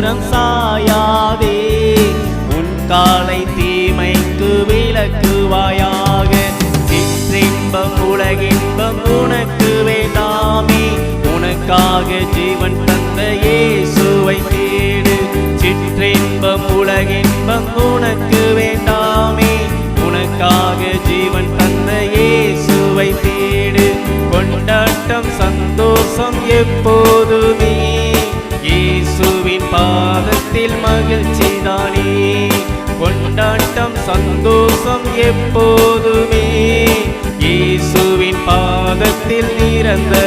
புறம் சாயாதே. உன் காலை தீமைக்கு விலக்குவாயாக. சிற்றின்பம் உலகின்பம் உனக்கு வேண்டாமே. உனக்காக ஜீவன் தந்த இயேசுவை தேடு. சிற்றின்பம் உலகின்பம் உனக்கு வேண்டாமே. உனக்காக ஜீவன் தந்த இயேசுவை தேடு. கொண்டாட்டம் சந்தோஷம் எப்போதுமே இயேசுவின் பாதத்தில் மகிழ்ச்சிதானே. கொண்டாட்டம் சந்தோஷம் எப்போதுமே இயேசுவின் பாதத்தில் நிரந்தரமே.